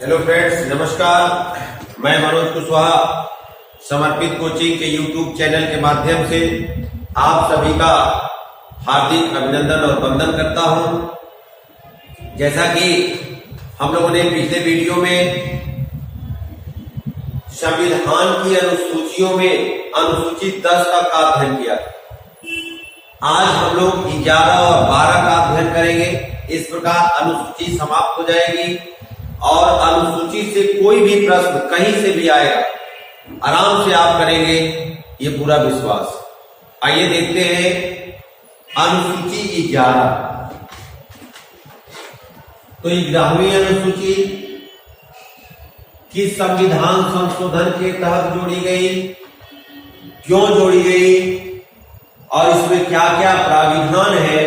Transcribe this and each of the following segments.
Hello friends, नमस्कार। मैं मनोज कुशवाहा समर्पित कोचिंग के यूट्यूब चैनल के माध्यम से आप सभी का हार्दिक अभिनंदन और वंदन करता हूं। जैसा कि हम लोगों ने पिछले वीडियो में संविधान की अनुसूचियों में अनुसूची 10 का अध्ययन किया, आज हम लोग 11 और 12 का अध्ययन करेंगे। इस प्रकार अनुसूची समाप्त हो जाएगी और अनुसूची से कोई भी प्रश्न कहीं से भी आएगा, आराम से आप करेंगे, ये पूरा विश्वास। आइए देखते हैं अनुसूची 11। तो 11वीं अनुसूची किस संविधान संशोधन के तहत जोड़ी गई, क्यों जोड़ी गई और इसमें क्या क्या प्राविधान है,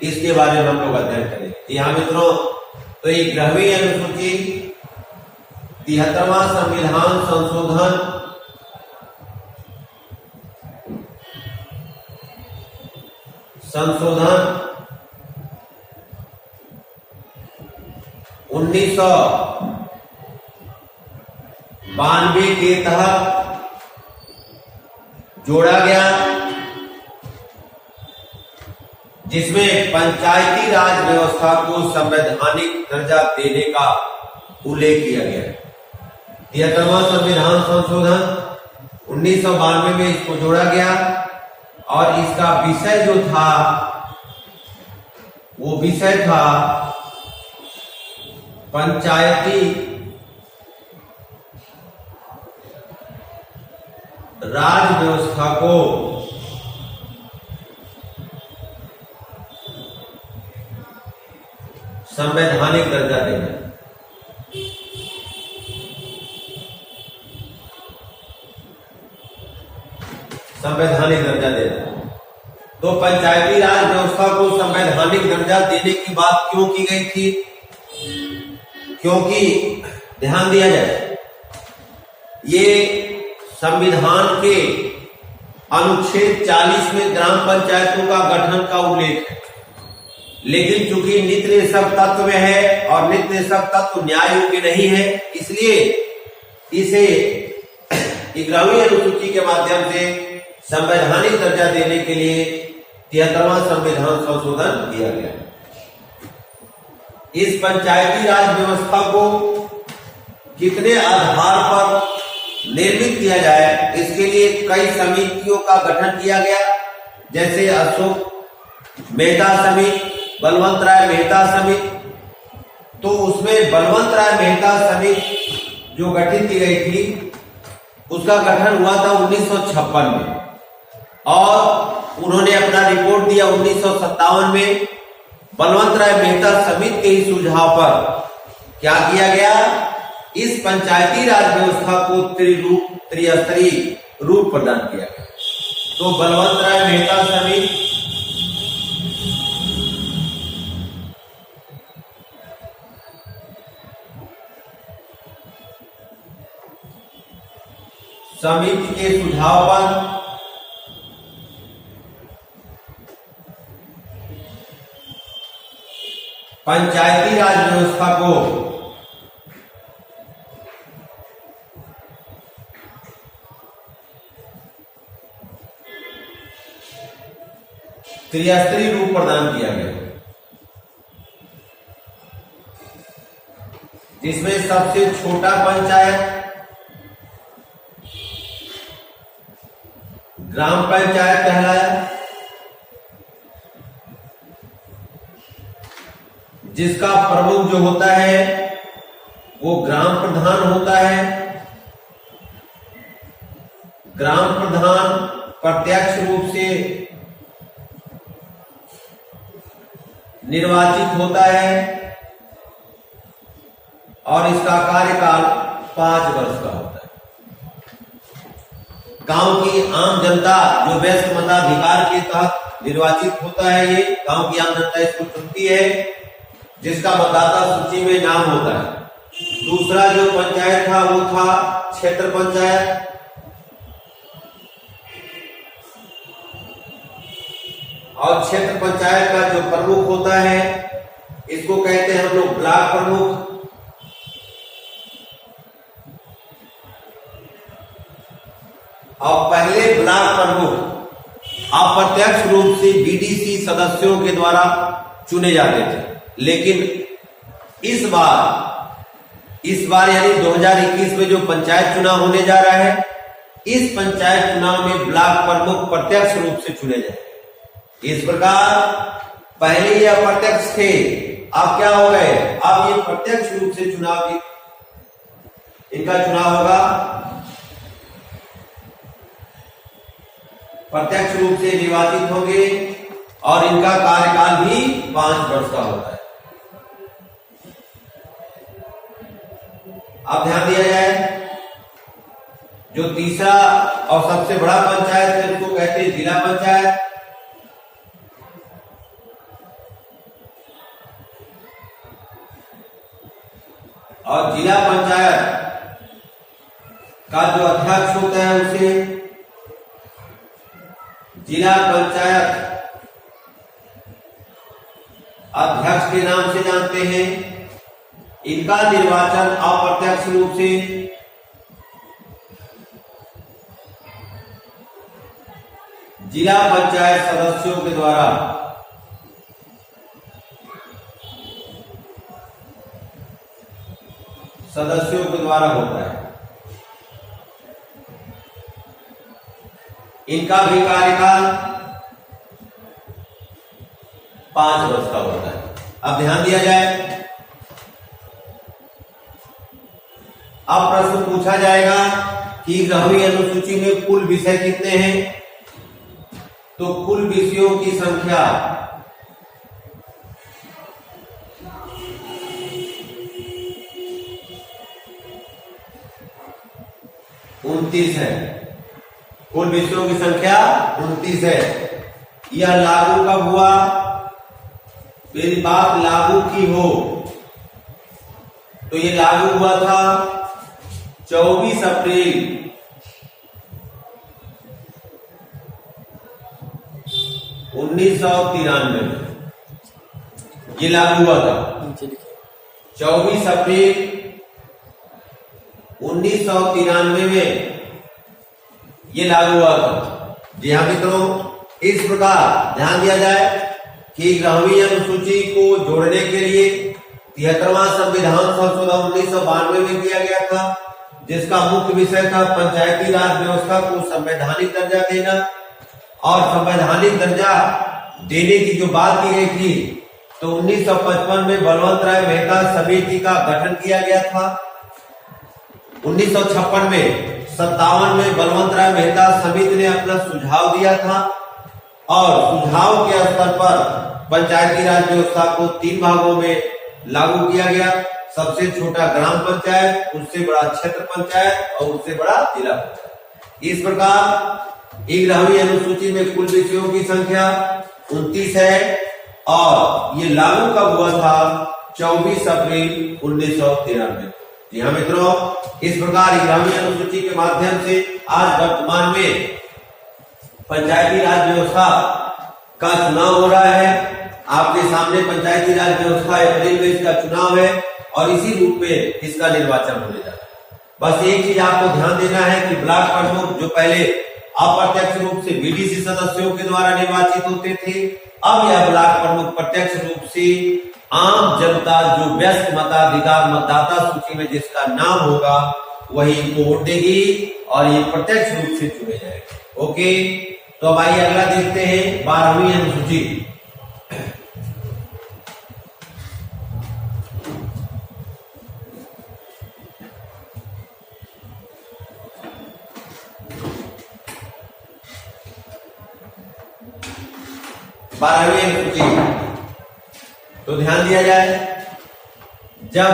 इसके बारे में हम लोग अध्ययन करेंगे। यहाँ मित्रों, तो 11वीं अनुसूची 73वां संविधान संशोधन संशोधन 1992 के तहत जोड़ा गया, जिसमें पंचायती राज व्यवस्था को संवैधानिक दर्जा देने का उल्लेख किया गया। 73वां संविधान संशोधन 1992 में इसको जोड़ा गया और इसका विषय जो था वो विषय था पंचायती राज व्यवस्था को संवैधानिक दर्जा देना। संवैधानिक दर्जा देना। तो पंचायती राज व्यवस्था को संवैधानिक दर्जा देने की बात क्यों की गई थी? क्योंकि ध्यान दिया जाए, ये संविधान के अनुच्छेद 40 में ग्राम पंचायतों का गठन का उल्लेख है, लेकिन चूंकि नित्य निषेध तत्व में है और नित्य निषेध तत्व न्याय योग्य नहीं है, इसलिए इसे 11वीं अनुसूची के माध्यम से संवैधानिक दर्जा देने के लिए 73वां संविधान संशोधन किया गया। इस पंचायती राज व्यवस्था को कितने आधार पर निर्मित किया जाए, इसके लिए कई समितियों का गठन किया गया, जैसे अशोक मेहता समिति, बलवंत राय मेहता समिति। तो उसमें बलवंत राय मेहता समिति जो गठित की गई थी, उसका गठन हुआ था 1956 में और उन्होंने अपना रिपोर्ट दिया 1957 में। बलवंत राय मेहता समिति के ही सुझाव पर क्या किया गया, इस पंचायती राज व्यवस्था को त्रिस्तरीय रूप प्रदान किया गया। तो बलवंत राय मेहता समिति के सुझाव पर पंचायती राज व्यवस्था को त्रिस्तरीय रूप प्रदान किया गया, जिसमें सबसे छोटा पंचायत ग्राम पंचायत कहलाया, जिसका प्रमुख जो होता है वो ग्राम प्रधान होता है। ग्राम प्रधान प्रत्यक्ष रूप से निर्वाचित होता है और इसका कार्यकाल 5 वर्ष का होता है। गांव की आम जनता जो वयस्क मताधिकार के तहत निर्वाचित होता है, ये गांव की आम जनता इसको चुनती है, जिसका मतदाता सूची में नाम होता है। दूसरा जो पंचायत था वो था क्षेत्र पंचायत, और क्षेत्र पंचायत का जो प्रमुख होता है इसको कहते हैं हम लोग ब्लॉक प्रमुख। ब्लॉक प्रमुख अप्रत्यक्ष रूप से बीडीसी सदस्यों के द्वारा चुने जाते थे, लेकिन इस बार यानी 2021 में जो पंचायत चुनाव होने जा रहा है, इस पंचायत चुनाव में ब्लॉक प्रमुख प्रत्यक्ष रूप से चुने जाए। इस प्रकार पहले ये अप्रत्यक्ष थे, अब क्या हो गए, अब ये प्रत्यक्ष रूप से इनका चुनाव होगा, प्रत्यक्ष रूप से निर्वाचित होंगे और इनका कार्यकाल भी 5 वर्ष का होता है। अब ध्यान दिया जाए, जो तीसरा और सबसे बड़ा पंचायत है उसको कहते हैं जिला पंचायत। और जिला पंचायत का जो अध्यक्ष होता है उसे जिला पंचायत अध्यक्ष के नाम से जानते हैं। इनका निर्वाचन अप्रत्यक्ष रूप से जिला पंचायत सदस्यों के द्वारा होता है। इनका भी कार्यकाल 5 वर्ष का होता है। अब ध्यान दिया जाए, अब प्रश्न पूछा जाएगा कि 11वीं अनुसूची में कुल विषय कितने हैं, तो कुल विषयों की संख्या 29 है। कुल विषयों की संख्या 29 है। यह लागू कब हुआ, मेरी बात लागू की हो तो ये लागू हुआ था 24 अप्रैल 1993 में ये लागू हुआ था। 24 अप्रैल 1993 में ये लागू हुआ था। जी हाँ मित्रों, इस प्रकार ध्यान दिया जाए कि 11वीं अनुसूची को जोड़ने के लिए 73वां संविधान संशोधन 1992 में किया गया था, जिसका मुख्य विषय था पंचायती राज व्यवस्था को संवैधानिक दर्जा देना। और संवैधानिक दर्जा देने की जो बात की गई थी, तो 1955 में बलवंत राय मेहता समिति का गठन किया गया था। 1956 में 57 में बलवंत राय मेहता समिति ने अपना सुझाव दिया था और सुझाव के स्तर पर पंचायती राज व्यवस्था को 3 भागों में लागू किया गया। सबसे छोटा ग्राम पंचायत, उससे बड़ा क्षेत्र पंचायत और उससे बड़ा जिला पंचायत। इस प्रकार 11वीं अनुसूची में कुल विषयों की संख्या 29 है और ये लागू कब हुआ था, 24 अप्रैल 1993। जी हाँ मित्रों, इस प्रकार 11वीं अनुसूची के माध्यम से आज वर्तमान में पंचायती राज व्यवस्था का चुनाव हो रहा है। आपके सामने पंचायती राज व्यवस्था अप्रैल में इसका चुनाव है और इसी रूप में इसका निर्वाचन होने जा रहा है। बस एक चीज आपको ध्यान देना है कि ब्लॉक प्रमुख जो पहले अप्रत्यक्ष रूप से बीडीसी सदस्यों के द्वारा निर्वाचित होते थे, अब यह ब्लॉक प्रमुख प्रत्यक्ष रूप से आम जनता जो व्यस्त मताधिकार मतदाता सूची में जिसका नाम होगा वही इनको वोट देगी और ये प्रत्यक्ष रूप से चुने जाएंगे। ओके, तो अब आइए अगला देखते हैं 12वीं अनुसूची। बारहवीं अनुसूची, तो ध्यान दिया जाए, जब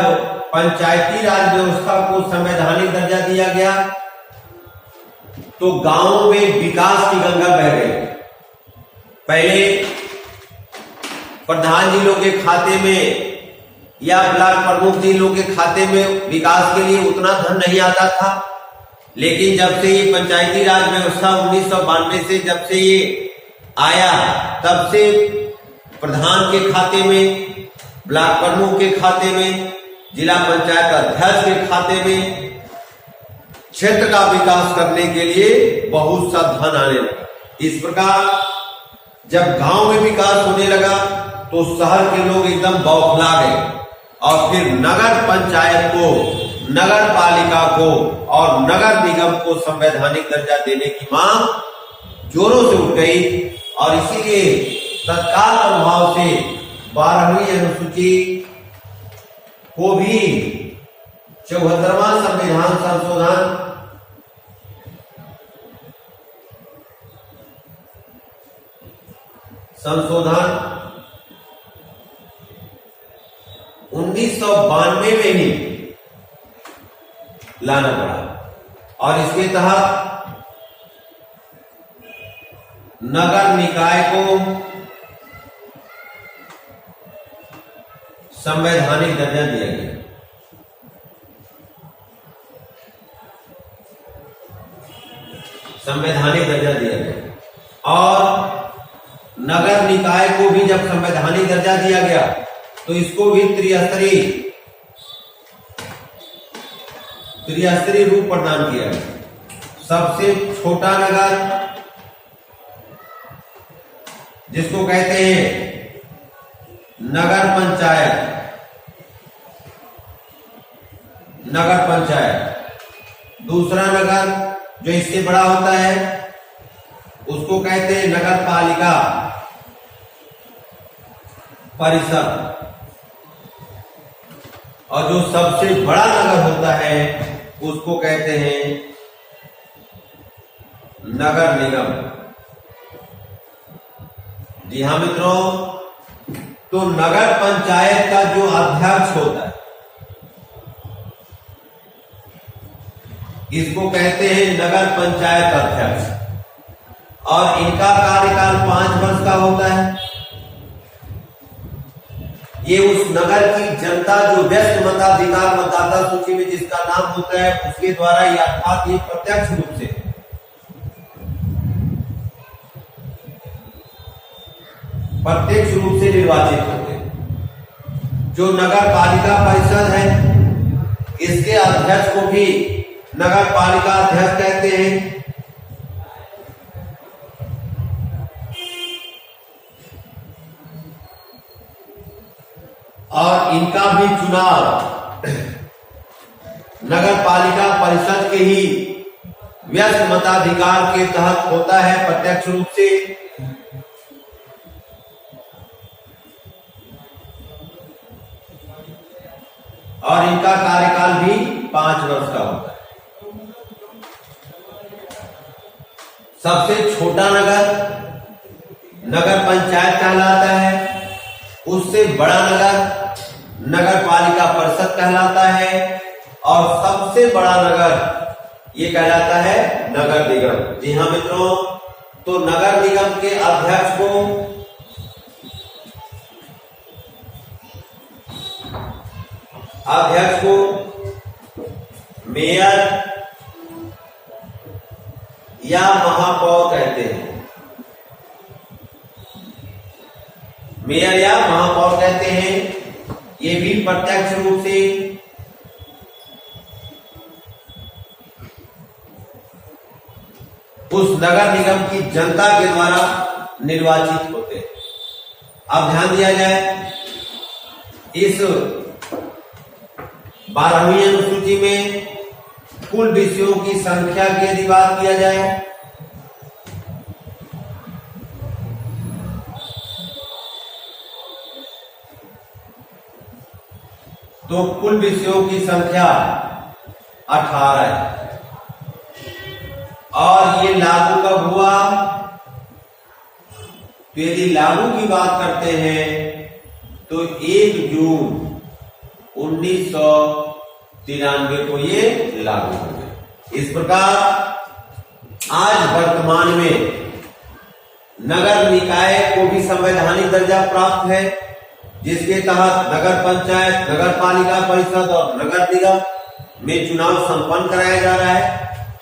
पंचायती राज व्यवस्था को संवैधानिक दर्जा दिया गया तो गांवों में विकास की गंगा बह गई। पहले प्रधान जी लोग के खाते में या ब्लॉक प्रमुख जी लोग के खाते में विकास के लिए उतना धन नहीं आता था, लेकिन जब से ये पंचायती राज व्यवस्था 1992 से जब से ये आया, तब से प्रधान के खाते में, ब्लॉक प्रमुख के खाते में, जिला पंचायत अध्यक्ष के खाते में क्षेत्र का विकास करने के लिए बहुत सा धन आने लगा। इस प्रकार जब गांव में विकास होने लगा तो शहर के लोग एकदम बौखला गए और फिर नगर पंचायत को, नगर पालिका को और नगर निगम को संवैधानिक दर्जा देने की मांग जोरों से उठ गई और इसीलिए तत्काल प्रभाव से 12वीं अनुसूची को भी 74वां संविधान संशोधन संशोधन 1992 में ही लाना पड़ा और इसके तहत नगर निकाय को संवैधानिक दर्जा दिया गया। संवैधानिक दर्जा दिया गया और नगर निकाय को भी जब संवैधानिक दर्जा दिया गया तो इसको भी त्रिस्तरीय रूप प्रदान किया गया। सबसे छोटा नगर जिसको कहते हैं नगर पंचायत, दूसरा नगर जो इससे बड़ा होता है उसको कहते हैं नगर पालिका परिषद, और जो सबसे बड़ा नगर होता है उसको कहते हैं नगर निगम। जी हाँ मित्रों, तो नगर पंचायत का जो अध्यक्ष होता है इसको कहते हैं नगर पंचायत अध्यक्ष और इनका कार्यकाल 5 वर्ष का होता है। ये उस नगर की जनता जो व्यस्त मताधिकार मतदाता सूची में जिसका नाम होता है उसके द्वारा ये अर्थात ये प्रत्यक्ष रूप से निर्वाचित होते हैं। जो नगर पालिका परिषद है इसके अध्यक्ष को भी नगर पालिका अध्यक्ष कहते हैं। और इनका भी चुनाव नगर पालिका परिषद के ही व्यस्त मताधिकार के तहत होता है प्रत्यक्ष रूप से। और इनका कार्यकाल भी 5 वर्ष का होता है। सबसे छोटा नगर नगर पंचायत कहलाता है, उससे बड़ा नगर नगर पालिका परिषद कहलाता है और सबसे बड़ा नगर ये कहलाता है नगर निगम। जी हाँ मित्रों, तो नगर निगम के अध्यक्ष को मेयर या महापौर कहते हैं। मेयर या महापौर कहते हैं। ये भी प्रत्यक्ष रूप से उस नगर निगम की जनता के द्वारा निर्वाचित होते हैं। अब ध्यान दिया जाए, इस 12वीं अनुसूची में कुल विषयों की संख्या की यदि बात किया जाए तो कुल विषयों की संख्या 18 है। और ये लागू कब हुआ? तो यदि लागू की बात करते हैं तो 1 जून 1993 को ये लागू हो गए। इस प्रकार आज वर्तमान में नगर निकाय को भी संवैधानिक दर्जा प्राप्त है, जिसके तहत नगर पंचायत, नगर पालिका परिषद और नगर निगम में चुनाव संपन्न कराया जा रहा है।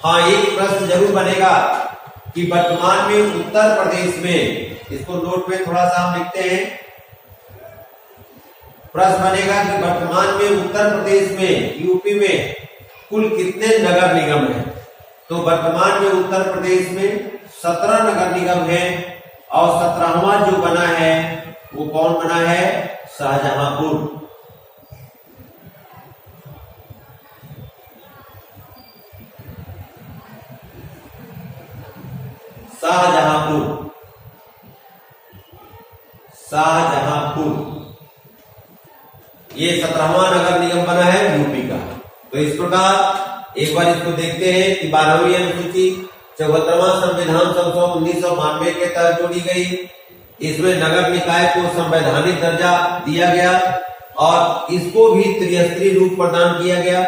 हाँ, एक प्रश्न जरूर बनेगा कि वर्तमान में उत्तर प्रदेश में, इसको नोट में थोड़ा सा हम लिखते हैं, प्रश्न बनेगा कि वर्तमान में उत्तर प्रदेश में, यूपी में कुल कितने नगर निगम हैं? तो वर्तमान में उत्तर प्रदेश में 17 नगर निगम हैं और 17वां जो बना है वो कौन बना है? शाहजहांपुर। शाहजहांपुर ये 17वां नगर निगम बना है यूपी का। तो इस प्रकार एक बार इसको देखते हैं कि 12वीं अनुसूची 74वां संविधान संशोधन 1992 के तहत जोड़ी गई। इसमें नगर निकाय को संवैधानिक दर्जा दिया गया और इसको भी त्रिस्तरीय रूप प्रदान किया गया।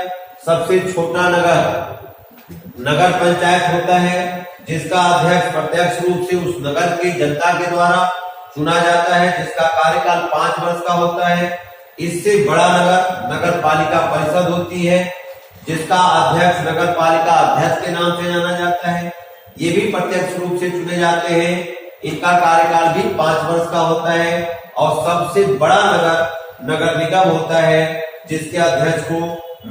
सबसे छोटा नगर पंचायत होता है, जिसका अध्यक्ष प्रत्यक्ष रूप से उस नगर की जनता के द्वारा चुना जाता है, जिसका कार्यकाल 5 वर्ष का होता है। इससे बड़ा नगर पालिका परिषद होती है, जिसका अध्यक्ष नगर पालिका अध्यक्ष के नाम से जाना जाता है। ये भी प्रत्यक्ष रूप से चुने जाते हैं। इनका कार्यकाल भी 5 वर्ष का होता है। और सबसे बड़ा नगर निगम होता है, जिसके अध्यक्ष को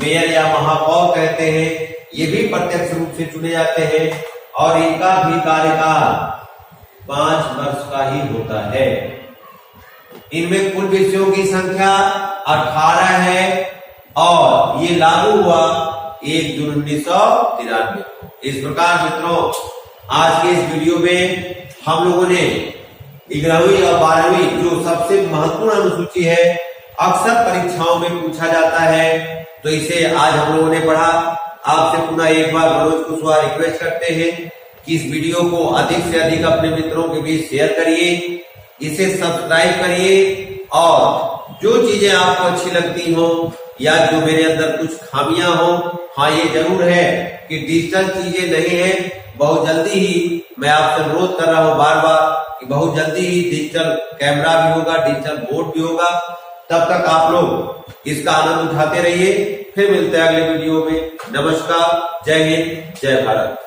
मेयर या महापौर कहते हैं। ये भी प्रत्यक्ष रूप से चुने जाते हैं और इनका भी कार्यकाल 5 वर्ष का ही होता है। इनमें कुल विषयों की संख्या 18 है और ये लागू हुआ 1 जून 1993। इस प्रकार मित्रों, आज के इस वीडियो में हम लोगों ने 11वीं और 12वीं जो सबसे महत्वपूर्ण अनुसूची है, अक्सर परीक्षाओं में पूछा जाता है, तो इसे आज हम लोगों ने पढ़ा। आपसे पुनः एक बार मनोज कुशवाहा रिक्वेस्ट करते हैं कि इस वीडियो को अधिक से अधिक अपने मित्रों के बीच शेयर करिए, इसे सब्सक्राइब करिए और जो चीजें आपको अच्छी लगती हो या जो मेरे अंदर कुछ खामियां हो, हाँ ये जरूर है कि डिजिटल चीजें नहीं है। बहुत जल्दी ही मैं आपसे अनुरोध कर रहा हूँ बार बार कि बहुत जल्दी ही डिजिटल कैमरा भी होगा, डिजिटल बोर्ड भी होगा। तब तक आप लोग इसका आनंद उठाते रहिए। फिर मिलते हैं अगले वीडियो में। नमस्कार, जय हिंद, जय भारत।